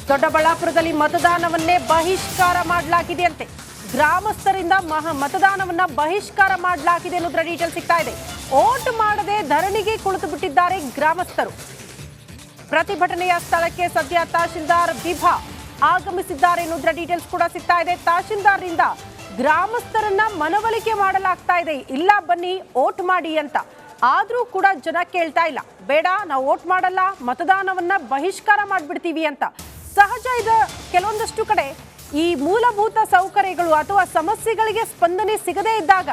ದೊಡ್ಡಬಳ್ಳಾಪುರದಲ್ಲಿ ಮತದಾನವನ್ನೇ ಬಹಿಷ್ಕಾರ ಮಾಡಲಾಗಿದೆಯಂತೆ. ಗ್ರಾಮಸ್ಥರಿಂದ ಮತದಾನವನ್ನ ಬಹಿಷ್ಕಾರ ಮಾಡಲಾಗಿದೆ ಅನ್ನೋದ್ರ ಡೀಟೇಲ್ ಸಿಗ್ತಾ ಇದೆ. ವೋಟ್ ಮಾಡದೆ ಧರಣಿಗೆ ಕುಳಿತು ಬಿಟ್ಟಿದ್ದಾರೆ ಗ್ರಾಮಸ್ಥರು. ಪ್ರತಿಭಟನೆಯ ಸ್ಥಳಕ್ಕೆ ಸದ್ಯ ತಹಶೀಲ್ದಾರ್ ವಿಭಾ ಆಗಮಿಸಿದ್ದಾರೆ ಅನ್ನೋದ್ರ ಡೀಟೇಲ್ಸ್ ಕೂಡ ಸಿಗ್ತಾ ಇದೆ. ತಹಶೀಲ್ದಾರ್ರಿಂದ ಗ್ರಾಮಸ್ಥರನ್ನ ಮನವೊಲಿಕೆ ಮಾಡಲಾಗ್ತಾ ಇದೆ, ಇಲ್ಲ ಬನ್ನಿ ವೋಟ್ ಮಾಡಿ ಅಂತ. ಆದ್ರೂ ಕೂಡ ಜನ ಕೇಳ್ತಾ ಇಲ್ಲ, ಬೇಡ ನಾವು ವೋಟ್ ಮಾಡಲ್ಲ, ಮತದಾನವನ್ನ ಬಹಿಷ್ಕಾರ ಮಾಡ್ಬಿಡ್ತೀವಿ ಅಂತ. ಸಹಜ ಇದೆ, ಕೆಲವೊಂದಷ್ಟು ಕಡೆ ಈ ಮೂಲಭೂತ ಸೌಕರ್ಯಗಳು ಅಥವಾ ಸಮಸ್ಯೆಗಳಿಗೆ ಸ್ಪಂದನೆ ಸಿಗದೇ ಇದ್ದಾಗ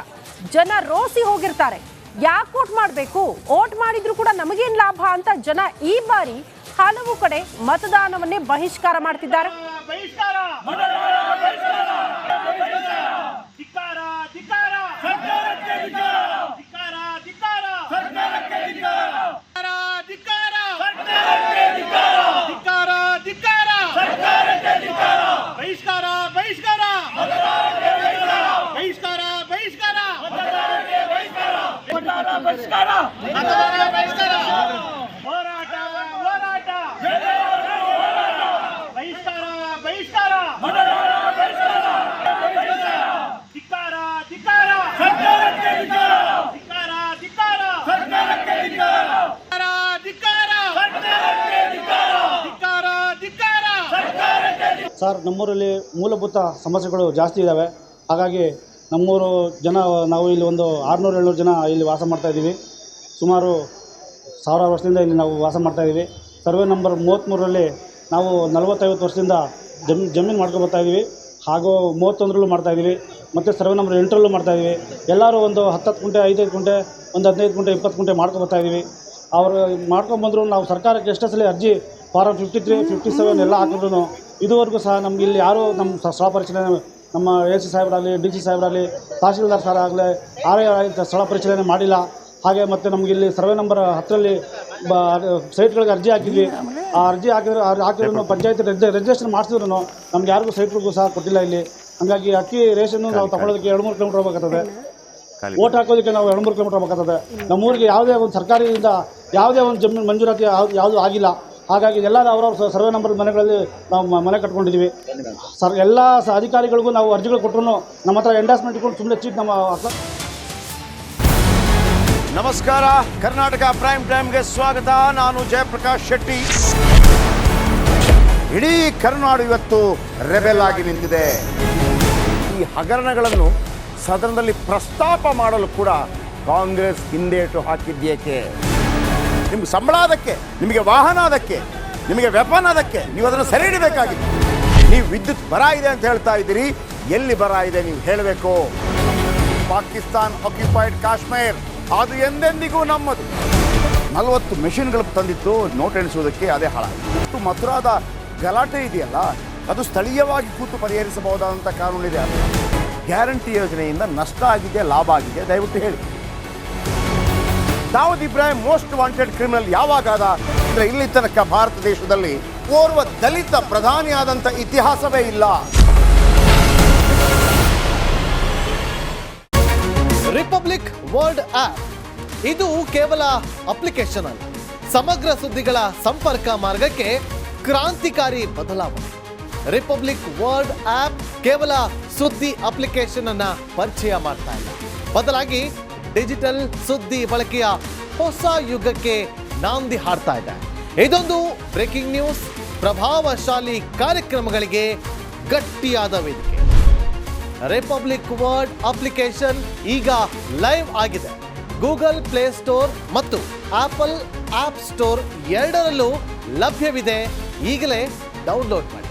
ಜನ ರೋಸಿ ಹೋಗಿರ್ತಾರೆ. ಯಾಕೆ ವೋಟ್ ಮಾಡಬೇಕು, ವೋಟ್ ಮಾಡಿದ್ರು ಕೂಡ ನಮಗೇನ್ ಲಾಭ ಅಂತ ಜನ ಈ ಬಾರಿ ಹಲವು ಕಡೆ ಮತದಾನವನ್ನೇ ಬಹಿಷ್ಕಾರ ಮಾಡ್ತಿದ್ದಾರೆ. ಸರ್, ನಮ್ಮೂರಲ್ಲಿ ಮೂಲಭೂತ ಸಮಸ್ಯೆಗಳು ಜಾಸ್ತಿ ಇದ್ದಾವೆ. ಹಾಗಾಗಿ ನಮ್ಮೂರು ಜನ ನಾವು ಇಲ್ಲಿ ಒಂದು 600-700 ಜನ ಇಲ್ಲಿ ವಾಸ ಮಾಡ್ತಾಯಿದ್ದೀವಿ. ಸುಮಾರು 1000 ವರ್ಷದಿಂದ ಇಲ್ಲಿ ನಾವು ವಾಸ ಮಾಡ್ತಾಯಿದ್ದೀವಿ. ಸರ್ವೆ ನಂಬರ್ 33ರಲ್ಲಿ ನಾವು 40-50 ವರ್ಷದಿಂದ ಜಮೀನು ಮಾಡ್ಕೊಬರ್ತಾಯಿದ್ದೀವಿ. ಹಾಗೂ 31ರಲ್ಲೂ ಮಾಡ್ತಾಯಿದ್ದೀವಿ, ಮತ್ತು ಸರ್ವೆ ನಂಬರ್ 8ರಲ್ಲೂ ಮಾಡ್ತಾಯಿದ್ದೀವಿ. ಎಲ್ಲರೂ ಒಂದು 10 ಗುಂಟೆ, 5 ಗುಂಟೆ, ಒಂದು 15 ಗುಂಟೆ, 20 ಗುಂಟೆ ಮಾಡ್ಕೊಬರ್ತಾಯಿದ್ದೀವಿ. ಅವರು ಮಾಡ್ಕೊಂಬಂದರು. ನಾವು ಸರ್ಕಾರಕ್ಕೆ ಎಷ್ಟೇ ಸಲ ಅರ್ಜಿ ಫಾರಮ್ 53, 57 ಎಲ್ಲ ಹಾಕಿದ್ರು ಇದುವರೆಗೂ ಸಹ ನಮ್ಗೆ ಇಲ್ಲಿ ಯಾರೂ ನಮ್ಮ ಸ್ಥಳ ಪರಿಶೀಲನೆ, ನಮ್ಮ AC ಸಾಹೇಬರಾಗಲಿ, DC ಸಾಹೇಬರಾಗಲಿ, ತಹಶೀಲ್ದಾರ್ ಸರ್ ಆಗಲಿ ಸ್ಥಳ ಪರಿಶೀಲನೆ ಮಾಡಿಲ್ಲ. ಹಾಗೆ ಮತ್ತು ನಮಗೆ ಇಲ್ಲಿ ಸರ್ವೆ ನಂಬರ್ 10ರಲ್ಲಿ ಸೈಟ್ಗಳಿಗೆ ಅರ್ಜಿ ಹಾಕಿದ್ವಿ. ಆ ಅರ್ಜಿ ಹಾಕಿದ್ರು ಪಂಚಾಯತ್ ರಿಜಿಸ್ಟ್ರೇಷನ್ ಮಾಡಿಸಿದ್ರು ನಮ್ಗೆ ಯಾರಿಗೂ ಸೈಟ್ಗಳಿಗೂ ಸಹ ಕೊಟ್ಟಿಲ್ಲ ಇಲ್ಲಿ. ಹಾಗಾಗಿ ಅಕ್ಕಿ ರೇಷನ್ನು ನಾವು ತಗೊಳ್ಳೋದಕ್ಕೆ 2-3 ಕಿಲೋಮೀಟರ್ ಹೋಗ್ಬೇಕಾಗ್ತದೆ. ವೋಟ್ ಹಾಕೋದಕ್ಕೆ ನಾವು 2-3 ಕಿಲೋಮೀಟರ್ ಹೋಗ್ಬೇಕಾಗ್ತದೆ. ನಮ್ಮೂರಿಗೆ ಯಾವುದೇ ಒಂದು ಸರ್ಕಾರದಿಂದ ಯಾವುದೇ ಒಂದು ಜಮೀನು ಮಂಜೂರಾತಿ ಯಾವುದೂ ಆಗಿಲ್ಲ. ಹಾಗಾಗಿ ಎಲ್ಲ ಅವರವ್ರ ಸರ್ವೆ ನಂಬರ್ ಮನೆಗಳಲ್ಲಿ ನಾವು ಮನೆ ಕಟ್ಕೊಂಡಿದ್ದೀವಿ. ಎಲ್ಲ ಅಧಿಕಾರಿಗಳಿಗೂ ನಾವು ಅರ್ಜಿಗಳು ಕೊಟ್ಟರು ನಮ್ಮ ಹತ್ರ ಎಂಡಾಸ್ಮೆಂಟ್ ಇಟ್ಕೊಂಡು ಸುಮ್ಮನೆ ಚೀಟ್ ನಮ್ಮ. ನಮಸ್ಕಾರ, ಕರ್ನಾಟಕ ಪ್ರೈಮ್ ಟೈಮ್ಗೆ ಸ್ವಾಗತ. ನಾನು ಜಯಪ್ರಕಾಶ್ ಶೆಟ್ಟಿ. ಇಡೀ ಕರ್ನಾಡು ಇವತ್ತು ರೆಬೆಲ್ ಆಗಿ ನಿಂತಿದೆ. ಈ ಹಗರಣಗಳನ್ನು ಸದನದಲ್ಲಿ ಪ್ರಸ್ತಾಪ ಮಾಡಲು ಕೂಡ ಕಾಂಗ್ರೆಸ್ ಹಿಂದೇಟು ಹಾಕಿದ್ದೇಕೆ? ನಿಮ್ಗೆ ಸಂಬಳ ಅದಕ್ಕೆ, ನಿಮಗೆ ವಾಹನ ಅದಕ್ಕೆ, ನಿಮಗೆ ವೆಪನ್ ಅದಕ್ಕೆ, ನೀವು ಅದನ್ನು ಸೆರೆ ಹಿಡಿಬೇಕಾಗಿತ್ತು. ನೀವು ವಿದ್ಯುತ್ ಬರ ಇದೆ ಅಂತ ಹೇಳ್ತಾ ಇದ್ದೀರಿ, ಎಲ್ಲಿ ಬರ ಇದೆ ನೀವು ಹೇಳಬೇಕು. ಪಾಕಿಸ್ತಾನ್ ಆಕ್ಯುಪೈಡ್ ಕಾಶ್ಮೀರ್ ಅದು ಎಂದೆಂದಿಗೂ ನಮ್ಮದು. 40 ಮೆಷಿನ್ಗಳು ತಂದಿತ್ತು ನೋಟ್ ಎಣಿಸುವುದಕ್ಕೆ, ಅದೇ ಹಾಳಾಯಿತು. ಮಥುರಾದ ಗಲಾಟೆ ಇದೆಯಲ್ಲ, ಅದು ಸ್ಥಳೀಯವಾಗಿ ಕೂತು ಪರಿಹರಿಸಬಹುದಾದಂಥ ಕಾನೂನಿದೆ. ಗ್ಯಾರಂಟಿ ಯೋಜನೆಯಿಂದ ನಷ್ಟ ಆಗಿದೆ, ಲಾಭ ಆಗಿದೆ, ದಯವಿಟ್ಟು ಹೇಳಿ. Dawood Ibrahim most wanted criminal ಯಾವಾಗಾದ ಅಂದರೆ ಇಲ್ಲಿ ತನಕ ಭಾರತ ದೇಶದಲ್ಲಿ ಓರ್ವ ದಲಿತ ಪ್ರಧಾನಿಯಾದಂಥ ಇತಿಹಾಸವೇ ಇಲ್ಲ. ರಿಪಬ್ಲಿಕ್ ವರ್ಲ್ಡ್ ಆಪ್ ಇದು ಕೇವಲ ಅಪ್ಲಿಕೇಶನ್ ಅಲ್ಲ, ಸಮಗ್ರ ಸುದ್ದಿಗಳ ಸಂಪರ್ಕ ಮಾರ್ಗಕ್ಕೆ ಕ್ರಾಂತಿಕಾರಿ ಬದಲಾವಣೆ. ರಿಪಬ್ಲಿಕ್ ವರ್ಲ್ಡ್ ಆಪ್ ಕೇವಲ ಸುದ್ದಿ ಅಪ್ಲಿಕೇಶನ್ ಅನ್ನ ಪರಿಚಯ ಮಾಡ್ತಾ ಇಲ್ಲ, ಬದಲಾಗಿ ಡಿಜಿಟಲ್ ಸುದ್ದಿ ಬಳಕೆಯ ಹೊಸ ಯುಗಕ್ಕೆ ನಾಂದಿ ಹಾಡ್ತಾ ಇದೆ. ಇದೊಂದು ಬ್ರೇಕಿಂಗ್ ನ್ಯೂಸ್, ಪ್ರಭಾವಶಾಲಿ ಕಾರ್ಯಕ್ರಮಗಳಿಗೆ ಗಟ್ಟಿಯಾದ ವೇದಿಕೆ. ರಿಪಬ್ಲಿಕ್ ವರ್ಲ್ಡ್ ಅಪ್ಲಿಕೇಶನ್ ಈಗ ಲೈವ್ ಆಗಿದೆ. ಗೂಗಲ್ ಪ್ಲೇ ಸ್ಟೋರ್ ಮತ್ತು ಆಪಲ್ ಆಪ್ ಸ್ಟೋರ್ ಎರಡರಲ್ಲೂ ಲಭ್ಯವಿದೆ. ಈಗಲೇ ಡೌನ್ಲೋಡ್ ಮಾಡಿ.